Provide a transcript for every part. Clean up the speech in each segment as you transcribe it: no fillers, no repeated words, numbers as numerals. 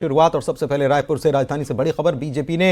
शुरुआत और सबसे पहले रायपुर से राजधानी से बड़ी खबर। बीजेपी ने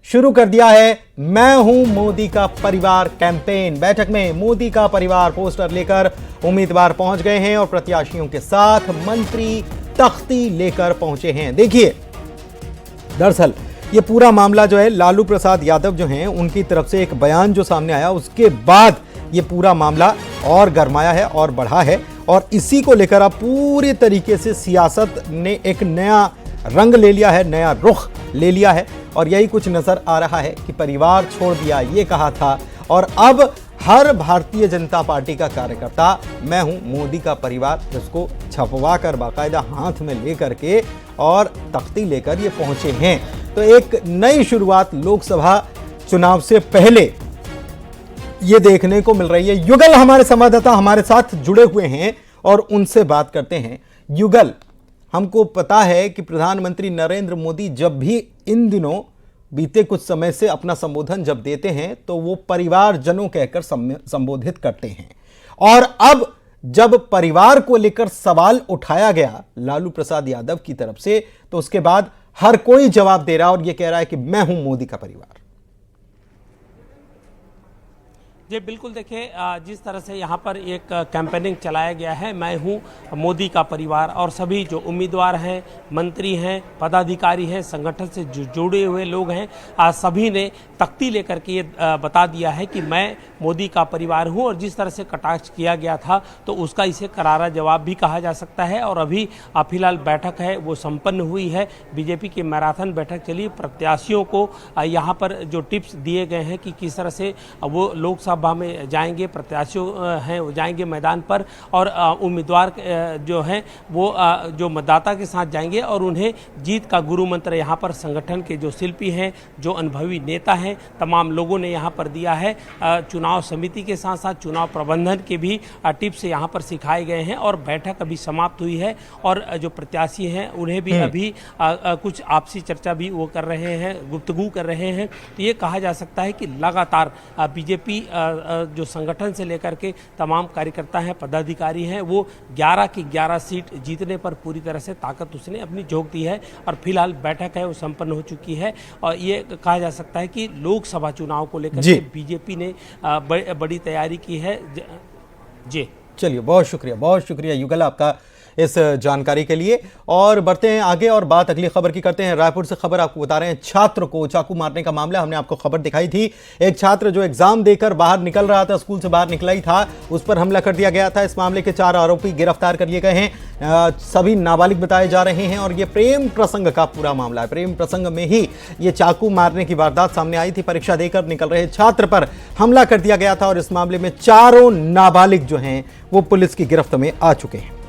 शुरू कर दिया है मैं हूं मोदी का परिवार कैंपेन। बैठक में मोदी का परिवार पोस्टर लेकर उम्मीदवार पहुंच गए हैं और प्रत्याशियों के साथ मंत्री तख्ती लेकर पहुंचे हैं। देखिए, दरअसल ये पूरा मामला जो है, लालू प्रसाद यादव जो हैं उनकी तरफ से एक बयान जो सामने आया, उसके बाद ये पूरा मामला और गरमाया है और बढ़ा है और इसी को लेकर अब पूरी तरीके से सियासत ने एक नया रंग ले लिया है, नया रुख ले लिया है और यही कुछ नजर आ रहा है कि परिवार छोड़ दिया ये कहा था और अब हर भारतीय जनता पार्टी का कार्यकर्ता मैं हूं मोदी का परिवार, जिसको छपवा कर बाकायदा हाथ में लेकर के और तख्ती लेकर ये पहुंचे हैं। तो एक नई शुरुआत लोकसभा चुनाव से पहले ये देखने को मिल रही है। युगल हमारे संवाददाता हमारे साथ जुड़े हुए हैं और उनसे बात करते हैं। युगल, हमको पता है कि प्रधानमंत्री नरेंद्र मोदी जब भी इन दिनों बीते कुछ समय से अपना संबोधन जब देते हैं तो वो परिवारजनों कहकर संबोधित करते हैं और अब जब परिवार को लेकर सवाल उठाया गया लालू प्रसाद यादव की तरफ से, तो उसके बाद हर कोई जवाब दे रहा है और ये कह रहा है कि मैं हूं मोदी का परिवार। जी बिल्कुल, देखिए जिस तरह से यहाँ पर एक कैंपेनिंग चलाया गया है मैं हूँ मोदी का परिवार, और सभी जो उम्मीदवार हैं, मंत्री हैं, पदाधिकारी हैं, संगठन से जुड़े हुए लोग हैं, सभी ने तख्ती लेकर के ये बता दिया है कि मैं मोदी का परिवार हूँ। और जिस तरह से कटाक्ष किया गया था तो उसका इसे करारा जवाब भी कहा जा सकता है। और अभी फिलहाल बैठक है वो संपन्न हुई है, बीजेपी की मैराथन बैठक चली। प्रत्याशियों को यहाँ पर जो टिप्स दिए गए हैं कि किस तरह से वो लोकसभा में जाएंगे, प्रत्याशियों हैं वो जाएंगे मैदान पर और उम्मीदवार जो हैं वो जो मतदाता के साथ जाएंगे और उन्हें जीत का गुरु मंत्र यहाँ पर संगठन के जो शिल्पी हैं, जो अनुभवी नेता हैं, तमाम लोगों ने यहाँ पर दिया है। चुनाव समिति के साथ साथ चुनाव प्रबंधन के भी टिप्स यहाँ पर सिखाए गए हैं और बैठक अभी समाप्त हुई है और जो प्रत्याशी हैं उन्हें भी अभी कुछ आपसी चर्चा भी वो कर रहे हैं, गुफ्तगू कर रहे हैं। तो ये कहा जा सकता है कि लगातार बीजेपी जो संगठन से लेकर के तमाम कार्यकर्ता हैं, पदाधिकारी हैं, वो 11 की 11 सीट जीतने पर पूरी तरह से ताकत उसने अपनी झोंक दी है और फिलहाल बैठक है वो संपन्न हो चुकी है। और ये कहा जा सकता है कि लोकसभा चुनाव को लेकर के बीजेपी ने बड़ी तैयारी की है। जी चलिए, बहुत शुक्रिया युगल आपका इस जानकारी के लिए। और बढ़ते हैं आगे और बात अगली खबर की करते हैं। रायपुर से खबर आपको बता रहे हैं, छात्र को चाकू मारने का मामला। हमने आपको खबर दिखाई थी, एक छात्र जो एग्जाम देकर बाहर निकल रहा था, स्कूल से बाहर निकला ही था, उस पर हमला कर दिया गया था। इस मामले के 4 आरोपी गिरफ्तार कर लिए गए हैं। सभी नाबालिग बताए जा रहे हैं और ये प्रेम प्रसंग का पूरा मामला है। प्रेम प्रसंग में ही ये चाकू मारने की वारदात सामने आई थी। परीक्षा देकर निकल रहे छात्र पर हमला कर दिया गया था और इस मामले में 4 नाबालिग जो हैं वो पुलिस की गिरफ्त में आ चुके हैं।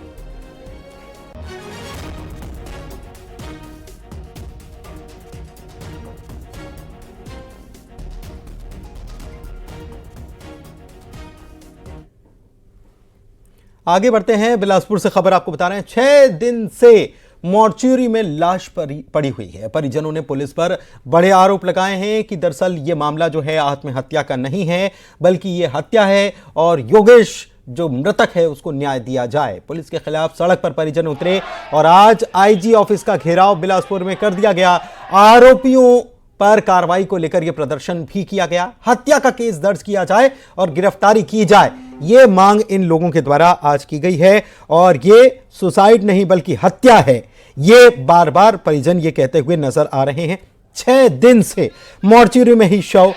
आगे बढ़ते हैं, बिलासपुर से खबर आपको बता रहे हैं, 6 दिन से मॉर्चुरी में लाश पड़ी हुई है। परिजनों ने पुलिस पर बड़े आरोप लगाए हैं कि दरअसल ये मामला जो है आत्महत्या का नहीं है, बल्कि ये हत्या है और योगेश जो मृतक है उसको न्याय दिया जाए। पुलिस के खिलाफ सड़क पर परिजन उतरे और आज आईजी ऑफिस का घेराव बिलासपुर में कर दिया गया। आरोपियों पर कार्रवाई को लेकर यह प्रदर्शन भी किया गया। हत्या का केस दर्ज किया जाए और गिरफ्तारी की जाए, यह मांग इन लोगों के द्वारा आज की गई है और यह सुसाइड नहीं बल्कि हत्या है, ये बार बार परिजन ये कहते हुए नजर आ रहे हैं। 6 दिन से मॉर्चुरी में ही शव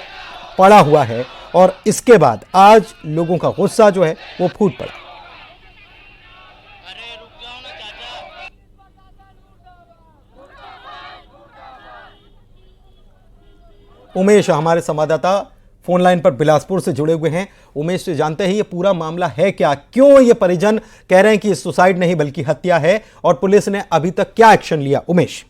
पड़ा हुआ है और इसके बाद आज लोगों का गुस्सा जो है वो फूट पड़ा। उमेश हमारे संवाददाता फोन लाइन पर बिलासपुर से जुड़े हुए हैं। उमेश से जानते हैं ये पूरा मामला है क्या, क्यों ये परिजन कह रहे हैं कि सुसाइड नहीं बल्कि हत्या है और पुलिस ने अभी तक क्या एक्शन लिया? उमेश,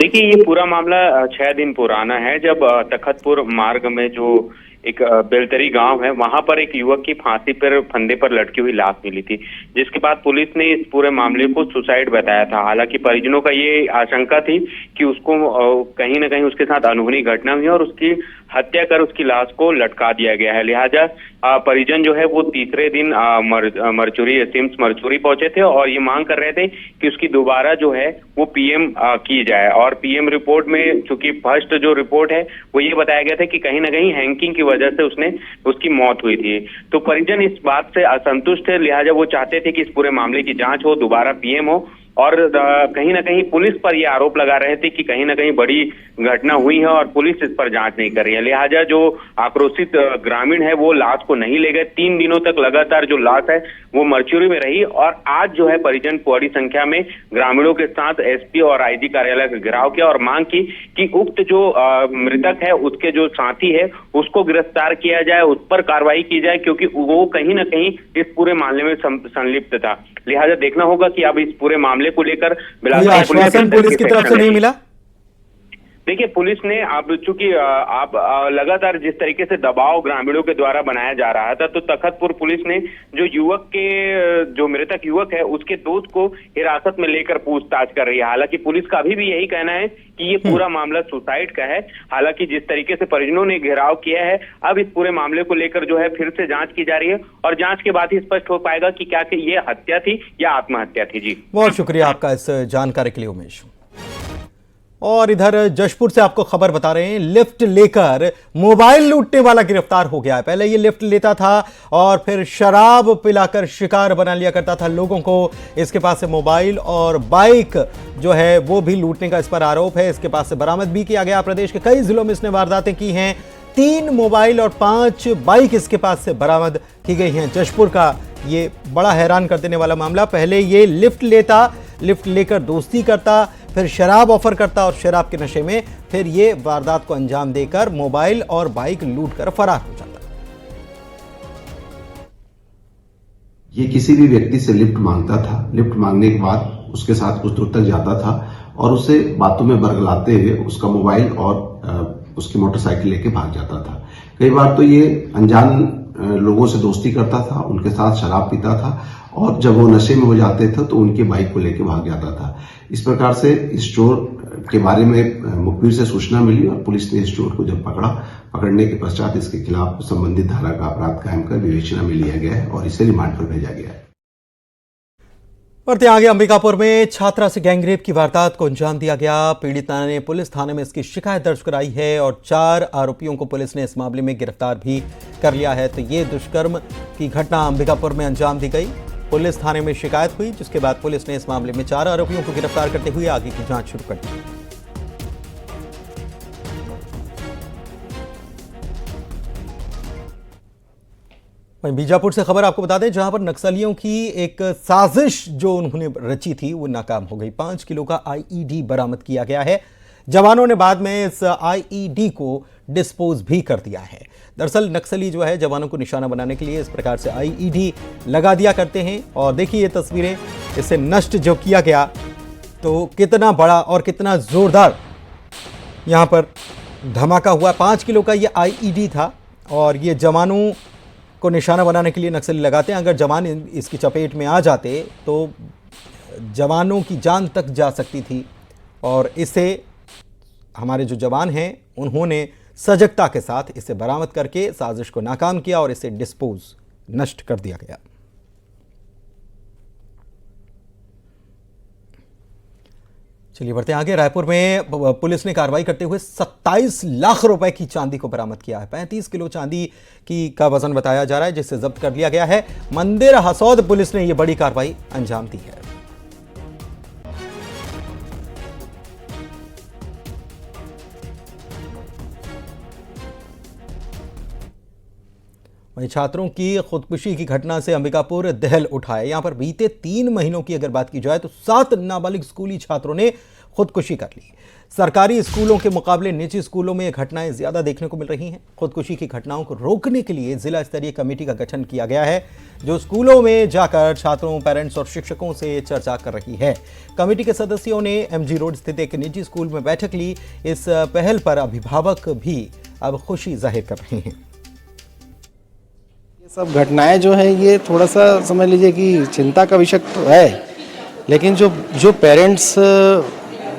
देखिए, ये पूरा मामला 6 दिन पुराना है, जब तखतपुर मार्ग में जो एक बेलतरी गांव है, वहां पर एक युवक की फांसी पर फंदे पर लटकी हुई लाश मिली थी, जिसके बाद पुलिस ने इस पूरे मामले को सुसाइड बताया था। हालांकि परिजनों का ये आशंका थी कि उसको कहीं ना कहीं उसके साथ अनहोनी घटना हुई और उसकी हत्या कर उसकी लाश को लटका दिया गया है। लिहाजा परिजन जो है वो तीसरे दिन सिम्स मरचुरी पहुंचे थे और ये मांग कर रहे थे कि उसकी दोबारा जो है वो पीएम की जाए। और पीएम रिपोर्ट में चूंकि फर्स्ट जो रिपोर्ट है वो ये बताया गया था कि कहीं ना कहीं हैंकिंग की वजह से उसकी मौत हुई थी। तो परिजन इस बात से असंतुष्ट है, लिहाजा वो चाहते थे कि इस पूरे मामले की जांच हो, दोबारा पीएम हो। और कहीं ना कहीं पुलिस पर ये आरोप लगा रहे थे कि कहीं ना कहीं बड़ी घटना हुई है और पुलिस इस पर जांच नहीं कर रही है। लिहाजा जो आक्रोशित ग्रामीण है वो लाश को नहीं ले गए। 3 दिनों तक लगातार जो लाश है वो मरचुरी में रही और आज जो है परिजन बड़ी संख्या में ग्रामीणों के साथ एसपी और आईजी कार्यालय का घेराव किया और मांग की कि उक्त जो मृतक है उसके जो साथी है उसको गिरफ्तार किया जाए, उस पर कार्रवाई की जाए, क्योंकि वो कहीं ना कहीं इस पूरे मामले में संलिप्त था। लिहाजा देखना होगा कि अब इस पूरे मामले को लेकर आश्वासन पुलिस की तरफ से नहीं मिला। देखिए, पुलिस ने अब चूंकि आप लगातार जिस तरीके से दबाव ग्रामीणों के द्वारा बनाया जा रहा था, तो तखतपुर पुलिस ने जो मृतक युवक है उसके दोस्त को हिरासत में लेकर पूछताछ कर रही है। हालांकि पुलिस का अभी भी यही कहना है कि ये पूरा मामला सुसाइड का है। हालांकि जिस तरीके से परिजनों ने घेराव किया है, अब इस पूरे मामले को लेकर जो है फिर से जांच की जा रही है और जांच के बाद ही स्पष्ट हो पाएगा कि क्या ये हत्या थी या आत्महत्या थी। जी, बहुत शुक्रिया आपका इस जानकारी के लिए उमेश। और इधर जशपुर से आपको खबर बता रहे हैं, लिफ्ट लेकर मोबाइल लूटने वाला गिरफ्तार हो गया है। पहले ये लिफ्ट लेता था और फिर शराब पिलाकर शिकार बना लिया करता था लोगों को। इसके पास से मोबाइल और बाइक जो है वो भी लूटने का इस पर आरोप है। इसके पास से बरामद भी किया गया। प्रदेश के कई जिलों में इसने वारदातें की हैं। 3 मोबाइल और 5 बाइक इसके पास से बरामद की गई हैं। जशपुर का ये बड़ा हैरान कर देने वाला मामला। पहले ये लिफ्ट लेकर दोस्ती करता, फिर शराब ऑफर करता और शराब के नशे में फिर ये वारदात को अंजाम देकर मोबाइल और बाइक लूटकर फरार हो जाता। ये किसी भी व्यक्ति से लिफ्ट मांगता था। लिफ्ट मांगने के बाद उसके साथ कुछ दूर तक जाता था और उसे बातों में बरगलाते हुए उसका मोबाइल और उसकी मोटरसाइकिल लेके भाग जाता था। कई बार तो ये अनजान लोगों से दोस्ती करता था, उनके साथ शराब पीता था और जब वो नशे में हो जाते थे तो उनकी बाइक को लेकर भाग जाता था। इस प्रकार से इस चोर के बारे में मुखबिर से सूचना मिली और पुलिस ने इस चोर को जब पकड़ने के पश्चात इसके खिलाफ संबंधित धारा का अपराध कायम कर विवेचना में लिया गया है और इसे रिमांड पर भेजा गया है। बढ़ते आगे, अंबिकापुर में छात्रा से गैंगरेप की वारदात को अंजाम दिया गया। पीड़िता ने पुलिस थाने में इसकी शिकायत दर्ज कराई है और 4 आरोपियों को पुलिस ने इस मामले में गिरफ्तार भी कर लिया है। तो ये दुष्कर्म की घटना अंबिकापुर में अंजाम दी गई। पुलिस थाने में शिकायत हुई, जिसके बाद पुलिस ने इस मामले में 4 आरोपियों को गिरफ्तार करते हुए आगे की जांच शुरू कर दी। वहीं बीजापुर से खबर आपको बता दें, जहां पर नक्सलियों की एक साजिश जो उन्होंने रची थी वो नाकाम हो गई। 5 किलो का आईईडी बरामद किया गया है। जवानों ने बाद में इस आईईडी को डिस्पोज भी कर दिया है। दरअसल नक्सली जो है जवानों को निशाना बनाने के लिए इस प्रकार से आईईडी लगा दिया करते हैं। और देखिए ये तस्वीरें, इसे नष्ट जो किया गया तो कितना बड़ा और कितना जोरदार यहाँ पर धमाका हुआ। 5 किलो का ये आईईडी था और ये जवानों को निशाना बनाने के लिए नक्सली लगाते हैं। अगर जवान इसकी चपेट में आ जाते तो जवानों की जान तक जा सकती थी और इसे हमारे जो जवान हैं उन्होंने सजगता के साथ इसे बरामद करके साजिश को नाकाम किया और इसे डिस्पोज नष्ट कर दिया गया। चलिए बढ़ते आगे। रायपुर में पुलिस ने कार्रवाई करते हुए 27 लाख रुपए की चांदी को बरामद किया है। 35 किलो चांदी का वजन बताया जा रहा है, जिसे जब्त कर लिया गया है। मंदिर हसौद पुलिस ने यह बड़ी कार्रवाई अंजाम दी है। वहीं छात्रों की खुदकुशी की घटना से अंबिकापुर दहल उठा है। यहां पर बीते 3 महीनों की अगर बात की जाए तो 7 नाबालिग स्कूली छात्रों ने खुदकुशी कर ली। सरकारी स्कूलों के मुकाबले निजी स्कूलों में ये घटनाएं ज्यादा देखने को मिल रही हैं। खुदकुशी की घटनाओं को रोकने के लिए जिला स्तरीय कमेटी का गठन किया गया है, जो स्कूलों में जाकर छात्रों, पेरेंट्स और शिक्षकों से चर्चा कर रही है। कमेटी के सदस्यों ने एमजी रोड स्थित एक निजी स्कूल में बैठक ली। इस पहल पर अभिभावक भी अब खुशी जाहिर कर रहे हैं। सब घटनाएं जो है ये थोड़ा सा समझ लीजिए कि चिंता का विषय तो है, लेकिन जो पेरेंट्स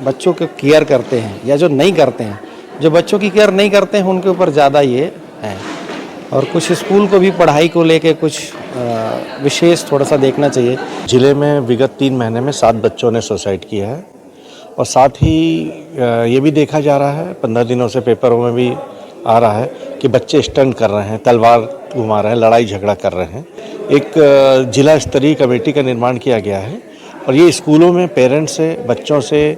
बच्चों को केयर करते हैं या जो नहीं करते हैं जो बच्चों की केयर नहीं करते हैं उनके ऊपर ज़्यादा ये है। और कुछ स्कूल को भी पढ़ाई को लेके कुछ विशेष थोड़ा सा देखना चाहिए। जिले में विगत 3 महीने में 7 बच्चों ने सुसाइड किया है और साथ ही ये भी देखा जा रहा है, 15 दिनों से पेपरों में भी आ रहा है कि बच्चे स्टंट कर रहे हैं, तलवार घुमा रहे हैं, लड़ाई झगड़ा कर रहे हैं। एक जिला स्तरीय कमेटी का निर्माण किया गया है और ये स्कूलों में पेरेंट्स से, बच्चों से,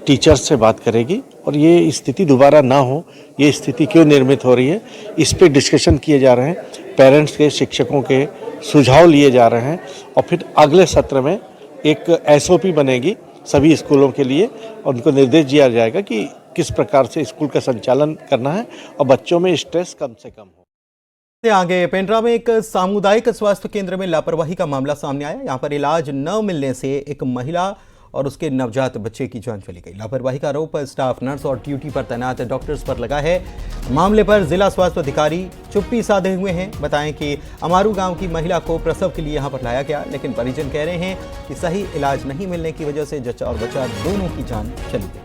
टीचर्स से बात करेगी और ये स्थिति दोबारा ना हो, ये स्थिति क्यों निर्मित हो रही है, इस पे डिस्कशन किए जा रहे हैं। पेरेंट्स के, शिक्षकों के सुझाव लिए जा रहे हैं और फिर अगले सत्र में एक SOP बनेगी सभी स्कूलों के लिए और उनको निर्देश दिया जाएगा कि किस प्रकार से स्कूल का संचालन करना है और बच्चों में स्ट्रेस कम से कम हो। आगे पेंड्रा में एक सामुदायिक स्वास्थ्य केंद्र में लापरवाही का मामला सामने आया। यहां पर इलाज न मिलने से एक महिला और उसके नवजात बच्चे की जान चली गई। लापरवाही का आरोप स्टाफ नर्स और ड्यूटी पर तैनात डॉक्टर्स पर लगा है। मामले पर जिला स्वास्थ्य अधिकारी चुप्पी साधे हुए हैं। बताएं कि अमारू गांव की महिला को प्रसव के लिए यहां पर लाया गया, लेकिन परिजन कह रहे हैं कि सही इलाज नहीं मिलने की वजह से जच्चा और बच्चा दोनों की जान चली गई।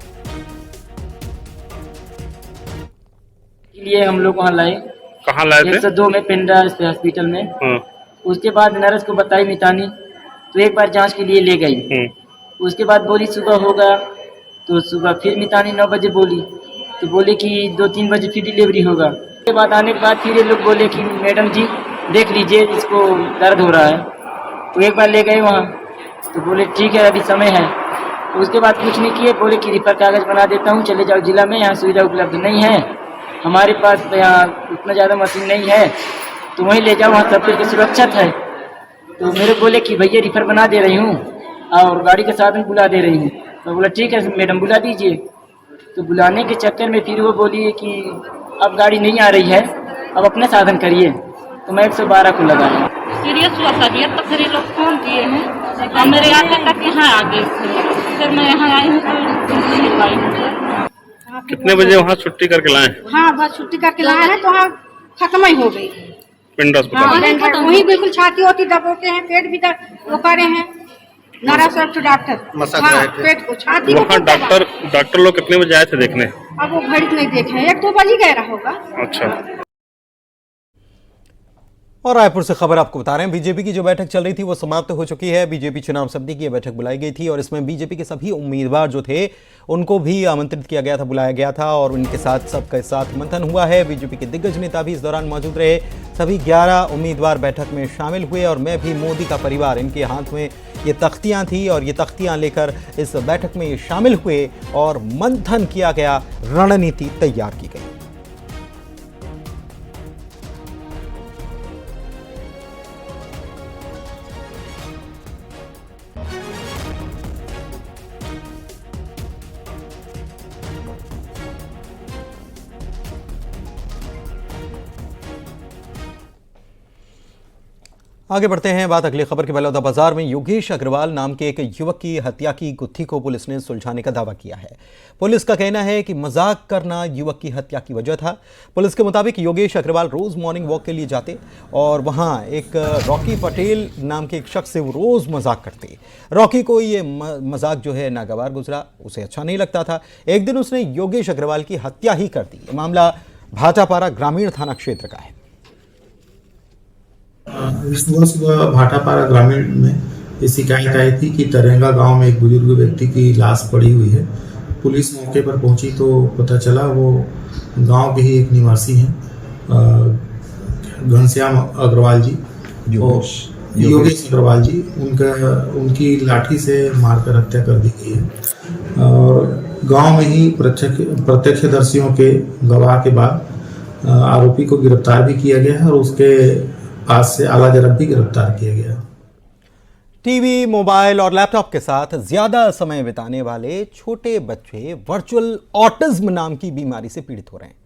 लिए हम लोग वहाँ लाए। कहाँ लाए थे? 102 में पेंड्रा हॉस्पिटल में। उसके बाद नर्स को बताई मितानी, तो एक बार जांच के लिए ले गई। उसके बाद बोली सुबह होगा, तो सुबह फिर मितानी 9 बजे बोली, तो बोले कि 2-3 बजे फिर डिलीवरी होगा। उसके बाद आने के बाद फिर ये लोग बोले कि मैडम जी देख लीजिए इसको दर्द हो रहा है। तो एक बार ले गए वहाँ, तो बोले ठीक है अभी समय है। तो उसके बाद कुछ नहीं किए, बोले कि रिफर कागज़ बना देता हूँ, चले जाओ जिला में, यहाँ सुविधा उपलब्ध नहीं है, हमारे पास यहाँ उतना ज़्यादा मशीन नहीं है, तो वहीं ले जाओ, वहाँ सब कुछ सुरक्षित है। तो मेरे बोले कि भैया रिफर बना दे रही हूँ और गाड़ी के साधन बुला दे रही हूँ। तो बोला ठीक है मैडम बुला दीजिए। तो बुलाने के चक्कर में फिर वो बोली कि अब गाड़ी नहीं आ रही है, अब अपने साधन करिए। तो मैं 112 को लगाया। सीरियस हुआ तबीयत, तो फिर ये लोग फोन किए हैं और मेरे आगे तक यहाँ आ गए थे। फिर मैं यहाँ आई हूँ तो नहीं पाई हूँ। कितने बजे वहाँ छुट्टी करके लाए? हाँ बस छुट्टी करके लाए हैं, तो वहाँ खत्म ही हो गई। पिंड अस्पताल वही बिल्कुल छाती होती दबोते हैं, पेट भी वो करे हैं। डॉक्टर पेट को छाती वहाँ डॉक्टर लोग कितने बजे आए थे देखने? अब वो घड़ी नहीं देखे, 1-2 बजे गया होगा। अच्छा। और रायपुर से खबर आपको बता रहे हैं, बीजेपी की जो बैठक चल रही थी वो समाप्त हो चुकी है। बीजेपी चुनाव समिति की बैठक बुलाई गई थी और इसमें बीजेपी के सभी उम्मीदवार जो थे उनको भी आमंत्रित किया गया था, बुलाया गया था और उनके साथ सबके साथ मंथन हुआ है। बीजेपी के दिग्गज नेता भी इस दौरान मौजूद रहे। सभी 11 उम्मीदवार बैठक में शामिल हुए और मैं भी मोदी का परिवार, इनके हाथ में ये तख्तियां थी और ये तख्तियां लेकर इस बैठक में ये शामिल हुए और मंथन किया गया, रणनीति तैयार की गई। आगे बढ़ते हैं, बात अगली खबर के। बलौदा बाजार में योगेश अग्रवाल नाम के एक युवक की हत्या की गुत्थी को पुलिस ने सुलझाने का दावा किया है। पुलिस का कहना है कि मजाक करना युवक की हत्या की वजह था। पुलिस के मुताबिक योगेश अग्रवाल रोज मॉर्निंग वॉक के लिए जाते और वहां एक रॉकी पटेल नाम के एक शख्स से वो रोज मजाक करते। रॉकी को ये मजाक जो है नागवार गुजरा, उसे अच्छा नहीं लगता था। एक दिन उसने योगेश अग्रवाल की हत्या ही कर दी। ये मामला भाटापारा ग्रामीण थाना क्षेत्र का है। सुबह भाटापारा ग्रामीण में ये शिकायत आई थी कि तरेंगा गांव में एक बुजुर्ग व्यक्ति की लाश पड़ी हुई है। पुलिस मौके पर पहुंची तो पता चला वो गांव के ही एक निवासी हैं, घनश्याम अग्रवाल जी, योगेश अग्रवाल जी। उनकी लाठी से मारकर हत्या कर दी गई है और गांव में ही प्रत्यक्षदर्शियों के गवाह के बाद आरोपी को गिरफ्तार भी किया गया है और उसके पास से आला जरब भी गिरफ्तार किया गया। टीवी, मोबाइल और लैपटॉप के साथ ज्यादा समय बिताने वाले छोटे बच्चे वर्चुअल ऑटिज्म नाम की बीमारी से पीड़ित हो रहे हैं।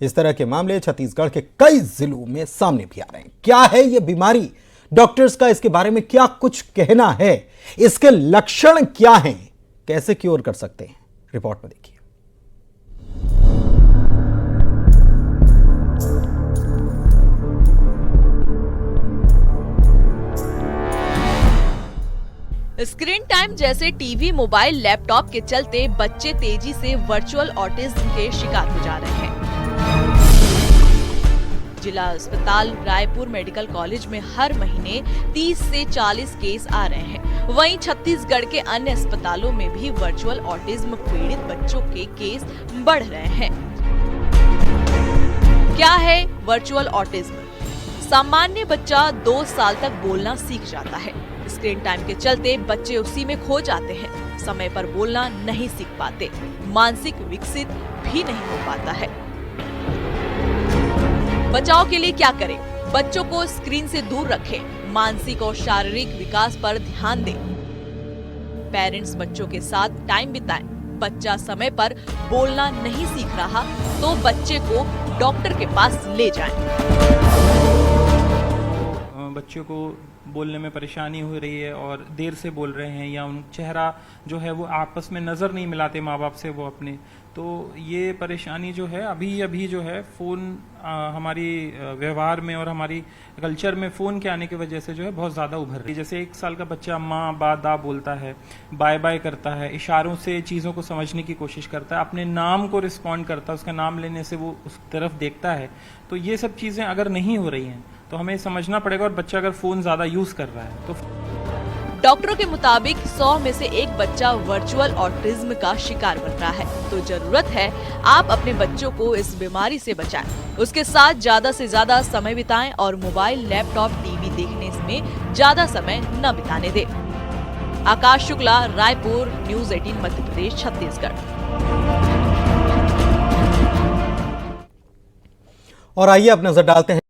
इस तरह के मामले छत्तीसगढ़ के कई जिलों में सामने भी आ रहे हैं। क्या है यह बीमारी? डॉक्टर्स का इसके बारे में क्या कुछ कहना है? इसके लक्षण क्या हैं? कैसे क्योर कर सकते हैं? रिपोर्ट में देखिए। स्क्रीन टाइम जैसे टीवी, मोबाइल, लैपटॉप के चलते बच्चे तेजी से वर्चुअल ऑटिज्म के शिकार हो जा रहे हैं। जिला अस्पताल रायपुर मेडिकल कॉलेज में हर महीने 30 से 40 केस आ रहे हैं। वहीं छत्तीसगढ़ के अन्य अस्पतालों में भी वर्चुअल ऑटिज्म पीड़ित बच्चों के केस बढ़ रहे हैं। क्या है वर्चुअल ऑटिज्म? सामान्य बच्चा 2 साल तक बोलना सीख जाता है। स्क्रीन टाइम के चलते बच्चे उसी में खो जाते हैं। समय पर बोलना नहीं सीख पाते, मानसिक विकसित भी नहीं हो पाता है। बचाव के लिए क्या करें? बच्चों को स्क्रीन से दूर रखें, मानसिक और शारीरिक विकास पर ध्यान दें। पेरेंट्स बच्चों के साथ टाइम बिताएं। बच्चा समय पर बोलना नहीं सीख रहा तो बच्चे को डॉक्टर के पास ले जाएं। बच्चों को बोलने में परेशानी हो रही है और देर से बोल रहे हैं या उन चेहरा जो है वो आपस में नज़र नहीं मिलाते माँ बाप से वो अपने, तो ये परेशानी जो है अभी जो है फ़ोन हमारी व्यवहार में और हमारी कल्चर में फ़ोन के आने की वजह से जो है बहुत ज़्यादा उभर रही है। जैसे 1 साल का बच्चा माँ बा दा बोलता है, बाय बाय करता है, इशारों से चीज़ों को समझने की कोशिश करता है, अपने नाम को रिस्पॉन्ड करता है, उसका नाम लेने से वो उस तरफ देखता है। तो ये सब चीज़ें अगर नहीं हो रही हैं तो हमें समझना पड़ेगा। और बच्चा अगर फ़ोन ज़्यादा यूज़ कर रहा है तो डॉक्टरों के मुताबिक 100 में से 1 बच्चा वर्चुअल ऑटिज्म का शिकार बन रहा है। तो जरूरत है आप अपने बच्चों को इस बीमारी से बचाएं। उसके साथ ज्यादा से ज्यादा समय बिताएं और मोबाइल, लैपटॉप, टीवी देखने में ज्यादा समय न बिताने दें। आकाश शुक्ला, रायपुर, न्यूज़ 18 मध्य प्रदेश, छत्तीसगढ़। और आइए अब नजर डालते हैं